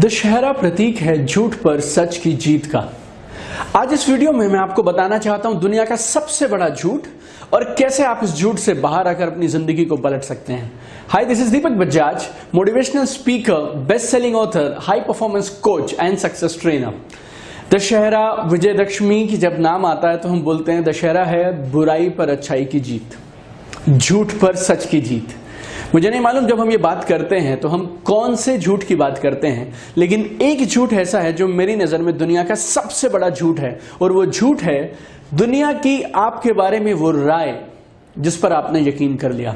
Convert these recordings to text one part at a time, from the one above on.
दशहरा प्रतीक है झूठ पर सच की जीत का। आज इस वीडियो में मैं आपको बताना चाहता हूं दुनिया का सबसे बड़ा झूठ और कैसे आप इस झूठ से बाहर आकर अपनी जिंदगी को पलट सकते हैं। Hi, this is Deepak Bajaj, motivational speaker, best selling author, high performance coach and success trainer. Dussehra, Vijayadashami की जब नाम आता है तो हम बोलते हैं दशहरा है बुराई पर अच्छाई की जीत, झूठ पर सच की जीत। मुझे नहीं मालूम जब हम ये बात करते हैं तो हम कौन से झूठ की बात करते हैं, लेकिन एक झूठ ऐसा है जो मेरी नजर में दुनिया का सबसे बड़ा झूठ है, और वो झूठ है दुनिया की आपके बारे में वो राय जिस पर आपने यकीन कर लिया।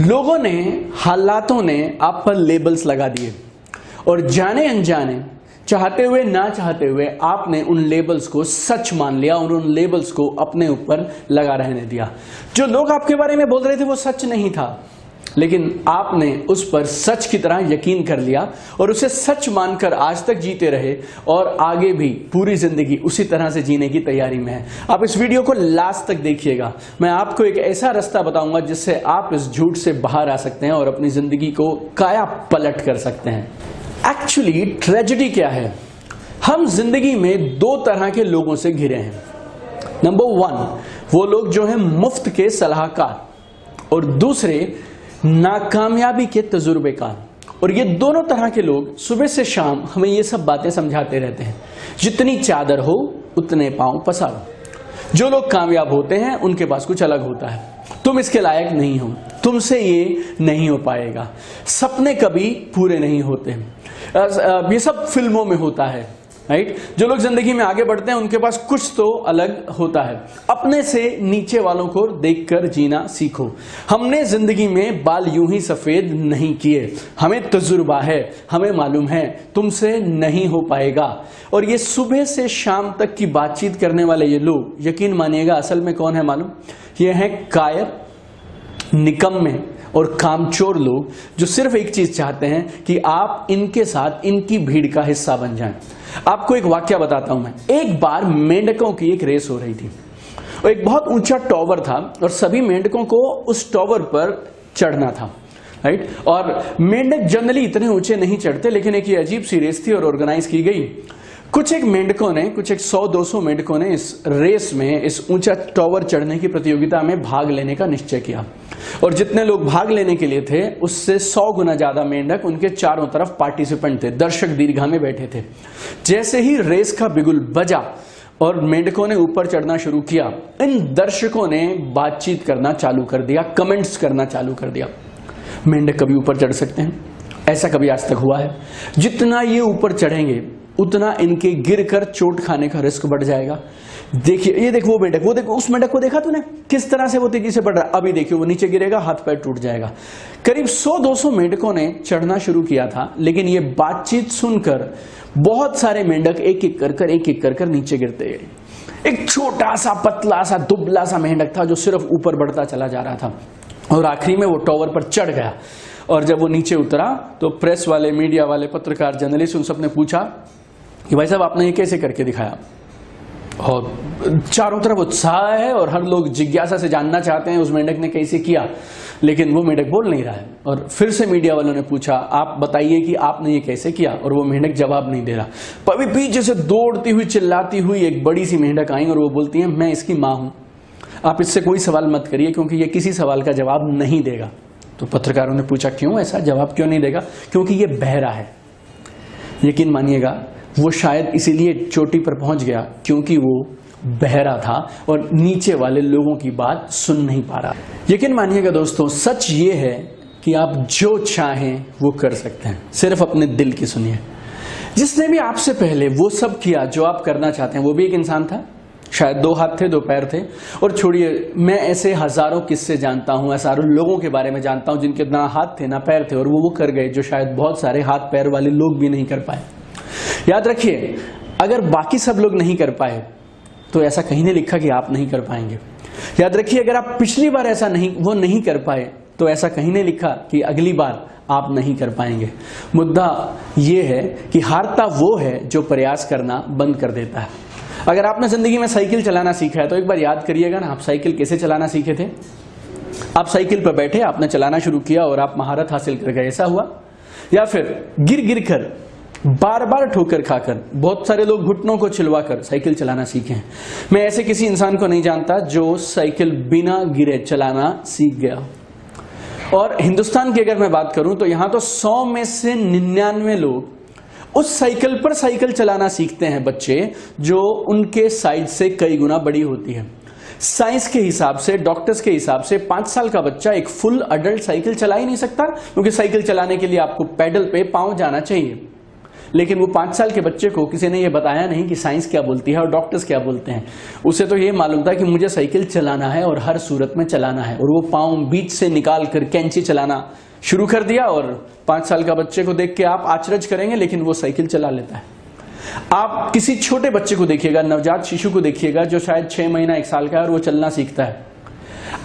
लोगों ने, हालातों ने आप पर लेबल्स लगा दिए और जाने अनजाने, चाहते हुए ना चाहते हुए आपने उन लेबल्स को सच मान लिया और उन लेबल्स को अपने ऊपर लगा रहने दिया। जो लोग आपके बारे में बोल रहे थे वो सच नहीं था, लेकिन आपने उस पर सच की तरह यकीन कर लिया और उसे सच मानकर आज तक जीते रहे और आगे भी पूरी जिंदगी उसी तरह से जीने की तैयारी में है। आप इस वीडियो को लास्ट तक देखिएगा। मैं आपको एक ऐसा रास्ता बताऊंगा जिससे आप इस झूठ से बाहर आ सकते हैं और अपनी जिंदगी को काया पलट कर सकते हैं। एक्चुअली ट्रेजेडी क्या है? हम जिंदगी में दो तरह के लोगों से घिरे हैं। नंबर वन, वो लोग जो है मुफ्त के सलाहकार, और दूसरे नाकामयाबी के तजुर्बेकार। और ये दोनों तरह के लोग सुबह से शाम हमें ये सब बातें समझाते रहते हैं, जितनी चादर हो उतने पांव पसारो। जो लोग कामयाब होते हैं उनके पास कुछ अलग होता है, तुम इसके लायक नहीं हो, तुमसे ये नहीं हो पाएगा, सपने कभी पूरे नहीं होते। ये सब फिल्मों में होता है, राइट? जो लोग जिंदगी में आगे बढ़ते हैं उनके पास कुछ तो अलग होता है। अपने से नीचे वालों को देखकर जीना सीखो। हमने जिंदगी में बाल यूं ही सफेद नहीं किए, हमें तजुर्बा है, हमें मालूम है तुमसे नहीं हो पाएगा। और ये सुबह से शाम तक की बातचीत करने वाले ये लोग, यकीन मानिएगा असल में कौन है मालूम? ये है कायर, निकम्मे और कामचोर लोग, जो सिर्फ एक चीज चाहते हैं कि आप इनके साथ, इनकी भीड़ का हिस्सा बन जाएं। आपको एक वाक्य बताता हूं मैं। एक बार मेंढकों की एक रेस हो रही थी और एक बहुत ऊंचा टॉवर था और सभी मेंढकों को उस टॉवर पर चढ़ना था, राइट? और मेंढक जनरली इतने ऊंचे नहीं चढ़ते, लेकिन एक ये अजीब सी रेस थी और ऑर्गेनाइज की गई। कुछ एक 100-200 मेंढकों ने इस रेस में, इस ऊंचा टॉवर चढ़ने की प्रतियोगिता में भाग लेने का निश्चय किया। और जितने लोग भाग लेने के लिए थे उससे 100 गुना ज्यादा मेंढक उनके चारों तरफ पार्टिसिपेंट थे, दर्शक दीर्घा में बैठे थे। जैसे ही रेस का बिगुल बजा और मेंढकों ने ऊपर चढ़ना शुरू किया, इन दर्शकों ने बातचीत करना चालू कर दिया, कमेंट्स करना चालू कर दिया। मेंढक कभी ऊपर चढ़ सकते हैं? ऐसा कभी आज तक हुआ है? जितना ये ऊपर चढ़ेंगे उतना इनके गिरकर चोट खाने का रिस्क बढ़ जाएगा। देखिए, ये देखो वो मेंढक, वो देखो उस मेंढक को देखा तूने किस तरह से वो तेजी से बढ़ रहा है? अभी देखिए वो नीचे गिरेगा, हाथ पैर टूट जाएगा। करीब 100-200 मेंढकों ने चढ़ना शुरू किया था, लेकिन ये बातचीत सुनकर बहुत सारे मेंढक एक एक कर नीचे गिरते गए। एक छोटा सा, पतला सा, दुबला सा मेंढक था जो सिर्फ ऊपर बढ़ता चला जा रहा था और आखिरी में वो टॉवर पर चढ़ गया। और जब वो नीचे उतरा तो प्रेस वाले, मीडिया वाले, पत्रकार, जर्नलिस्ट, उन सब ने पूछा कि भाई साहब आपने ये कैसे करके दिखाया? और चारों तरफ उत्साह है और हर लोग जिज्ञासा से जानना चाहते हैं उस मेंढक ने कैसे किया, लेकिन वो मेंढक बोल नहीं रहा है। और फिर से मीडिया वालों ने पूछा आप बताइए कि आपने ये कैसे किया, और वो मेंढक जवाब नहीं दे रहा। अभी पीछे से दौड़ती हुई, चिल्लाती हुई एक बड़ी सी मेंढक आई और वो बोलती है मैं इसकी माँ हूं, आप इससे कोई सवाल मत करिए क्योंकि ये किसी सवाल का जवाब नहीं देगा। तो पत्रकारों ने पूछा क्यों, ऐसा जवाब क्यों नहीं देगा? क्योंकि ये बहरा है। यकीन मानिएगा वो शायद इसीलिए चोटी पर पहुंच गया क्योंकि वो बहरा था और नीचे वाले लोगों की बात सुन नहीं पा रहा। यकीन मानिएगा दोस्तों, सच ये है कि आप जो चाहें वो कर सकते हैं, सिर्फ अपने दिल की सुनिए। जिसने भी आपसे पहले वो सब किया जो आप करना चाहते हैं, वो भी एक इंसान था, शायद 2 हाथ थे, 2 पैर थे। और छोड़िए, मैं ऐसे हजारों किस्से जानता हूं, हजारों लोगों के बारे में जानता हूं जिनके ना हाथ थे ना पैर थे और वो कर गए जो शायद बहुत सारे हाथ पैर वाले लोग भी नहीं कर पाए। याद रखिए, अगर बाकी सब लोग नहीं कर पाए तो ऐसा कहीं नहीं लिखा कि आप नहीं कर पाएंगे। याद रखिए, अगर आप पिछली बार ऐसा नहीं कर पाए तो ऐसा कहीं नहीं लिखा कि अगली बार आप नहीं कर पाएंगे। मुद्दा यह है कि हारता वो है जो प्रयास करना बंद कर देता है। अगर आपने जिंदगी में साइकिल चलाना सीखा है तो एक बार याद करिएगा ना, आप साइकिल कैसे चलाना सीखे थे? आप साइकिल पर बैठे, आपने चलाना शुरू किया और आप महारत हासिल कर गए, ऐसा हुआ? या फिर गिर गिर कर बार बार ठोकर खाकर, बहुत सारे लोग घुटनों को छिलवाकर साइकिल चलाना सीखे हैं। मैं ऐसे किसी इंसान को नहीं जानता जो साइकिल बिना गिरे चलाना सीख गया। और हिंदुस्तान की अगर मैं बात करूं तो यहां तो 100 में से 99 लोग उस साइकिल पर साइकिल चलाना सीखते हैं बच्चे, जो उनके साइज से कई गुना बड़ी होती है। साइंस के हिसाब से, डॉक्टर्स के हिसाब से 5 साल का बच्चा एक फुल अडल्ट साइकिल चला ही नहीं सकता, क्योंकि साइकिल चलाने के लिए आपको पैडल पे पांव जाना चाहिए। लेकिन वो 5 साल के बच्चे को किसी ने ये बताया नहीं कि साइंस क्या बोलती है और डॉक्टर्स क्या बोलते हैं। उसे तो ये मालूम था कि मुझे साइकिल चलाना है और हर सूरत में चलाना है, और वो पांव बीच से निकाल कर कैंची चलाना शुरू कर दिया। और 5 साल का बच्चे को देख के आप आश्चर्य करेंगे, लेकिन वो साइकिल चला लेता है। आप किसी छोटे बच्चे को देखिएगा, नवजात शिशु को देखिएगा, जो शायद 6 महीना 1 साल का है, और वो चलना सीखता है।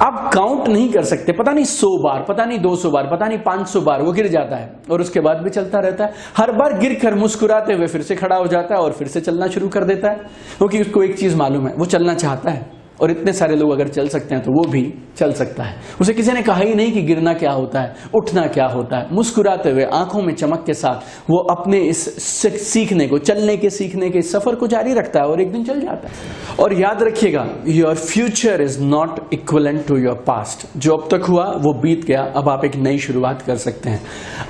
आप काउंट नहीं कर सकते, पता नहीं 100 बार, पता नहीं 200 बार, पता नहीं 500 बार वो गिर जाता है, और उसके बाद भी चलता रहता है। हर बार गिर कर मुस्कुराते हुए फिर से खड़ा हो जाता है और फिर से चलना शुरू कर देता है, क्योंकि उसको एक चीज मालूम है, वो चलना चाहता है। और इतने सारे लोग अगर चल सकते हैं तो वो भी चल सकता है। उसे किसी ने कहा ही नहीं कि गिरना क्या होता है, उठना क्या होता है। मुस्कुराते हुए, आंखों में चमक के साथ वो अपने इस सीखने को, चलने के सीखने के सफर को जारी रखता है, और एक दिन चल जाता है। और याद रखिएगा, your future is not equivalent to your past. जो अब तक हुआ वो बीत गया, अब आप एक नई शुरुआत कर सकते हैं।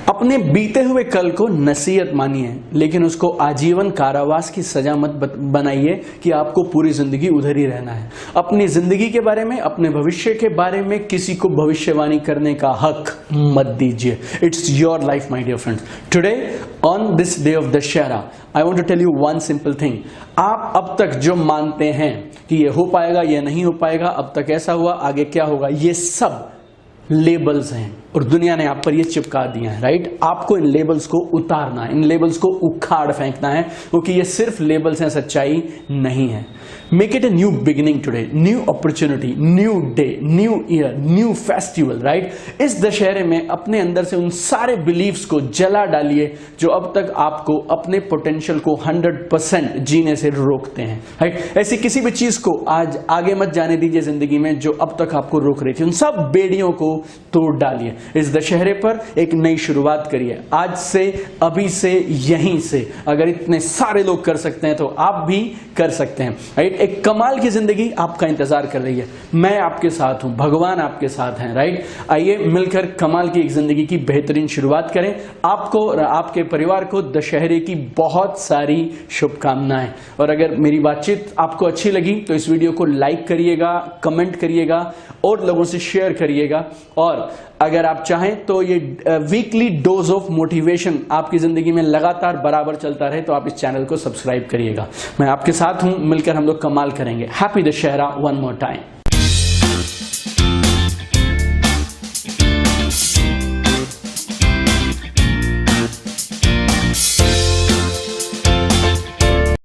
अपने बीते हुए कल को नसीहत मानिए, लेकिन उसको आजीवन कारावास की सजा मत बनाइए कि आपको पूरी जिंदगी उधर ही रहना है। अपनी जिंदगी के बारे में, अपने भविष्य के बारे में किसी को भविष्यवाणी करने का हक मत दीजिए। It's your life my dear friends. Today on this day of Dussehra I want to tell you one simple thing. आप अब तक जो मानते हैं कि ये हो पाएगा, ये नहीं हो पाएगा, अब तक ऐसा हुआ, आगे क्या होगा, ये सब लेबल्स हैं, और दुनिया ने आप पर ये चिपका दिया है, राइट। आपको इन लेबल्स को उतारना है, इन लेबल्स को उखाड़ फेंकना है, क्योंकि ये सिर्फ लेबल्स हैं, सच्चाई नहीं है। Make it a new beginning today, new opportunity, new day, new year, new festival, right. इस दशहरे में अपने अंदर से उन सारे बिलीव्स को जला डालिए जो अब तक आपको अपने पोटेंशियल को 100% जीने से रोकते हैं, राइट। ऐसी किसी भी चीज को आज आगे मत जाने दीजिए जिंदगी में जो अब तक आपको रोक रही थी। उन सब बेड़ियों को तोड़ डालिए। इस दशहरे पर एक नई शुरुआत करिए, आज से, अभी से, यहीं से। अगर इतने सारे लोग कर सकते हैं तो आप भी कर सकते हैं, राइट। एक कमाल की जिंदगी आपका इंतजार कर रही है। मैं आपके साथ हूं, भगवान आपके साथ हैं, राइट। आइए मिलकर कमाल की एक जिंदगी की बेहतरीन शुरुआत करें। आपको और आपके परिवार को दशहरे की बहुत सारी शुभकामनाएं। और अगर मेरी बातचीत आपको अच्छी लगी तो इस वीडियो को लाइक करिएगा, कमेंट करिएगा और लोगों से शेयर करिएगा। और अगर आप चाहें तो ये वीकली डोज ऑफ मोटिवेशन आपकी जिंदगी में लगातार बराबर चलता रहे तो आप इस चैनल को सब्सक्राइब करिएगा। मैं आपके साथ हूं, मिलकर हम लोग कमाल करेंगे। Happy Dussehra one more time.